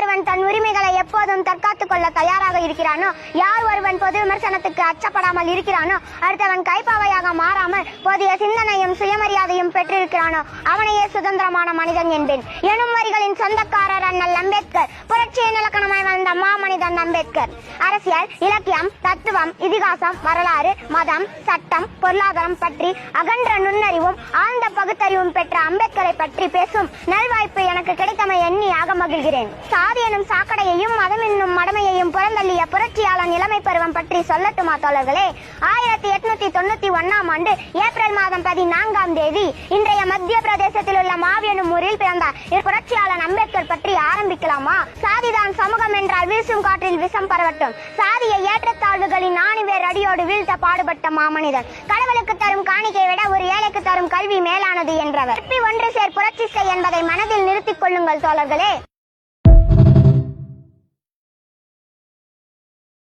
ஒருவன் தன் உரிமைகளை எப்போதும் தற்காத்துக் கொள்ள தயாராக இருக்கிறானோ, யார் ஒருவன் பொது விமர்சனத்துக்கு அச்சப்படாமல் இருக்கிறானோ, அடுத்தவன் கைப்பாவையாக மாறாமல் போதிய சிந்தனையும் சுயமரியாதையும் பெற்றிருக்கிறானோ அவனையே சுதந்திரமான மனிதன் என்பேன் எனும் வரிகளின் சொந்தக்காரர் அண்ணல் அம்பேத்கர். புரட்சியின் இலக்கணமாய் வந்த மாமனிதன் அம்பேத்கர். அரசியல், இலக்கியம், தத்துவம், இதிகாசம், வரலாறு, மதம், சட்டம், பொருளாதாரம் பற்றி அகன்ற நுண்ணறிவும் ஆழ்ந்த பகுத்தறிவும் பெற்ற அம்பேத்கரை பற்றி பேசும் நல்வாய்ப்பு எனக்கு கிடைத்தமை எண்ணி ஆக மகிழ்கிறேன். சாதி எனும் சாக்கடையையும் மதம் என்னும் மடமையையும் புறந்தள்ளிய புரட்சியாளன் இளமை பருவம் பற்றி சொல்லட்டுமா தோழர்களே? 1891 ஏப்ரல் மாதம் 14 இன்றைய மத்திய பிரதேசத்தில் உள்ள மாவ் எனும் ஊரில் பிறந்தார் புரட்சியாளன் அம்பேத்கர் பற்றி ஆரம்பிக்கலாமா? சாதிதான் சமூகம் என்றால் வீசும் காற்றில் விஷம் பரவட்டும். சாதியை ஏற்றத்தாழ்வுகளின் ஆணிவேர் அடியோடு வீழ்த்த பாடுபட்ட மாமனிதன். கடவுளுக்கு தரும் காணிக்கை விட ஒரு ஏழைக்கு தரும் கல்வி மேலானது என்றவர். ஒன்று சேர் புரட்சி செய் என்பதை மனதில் நிறுத்திக் கொள்ளுங்கள் தோழர்களே.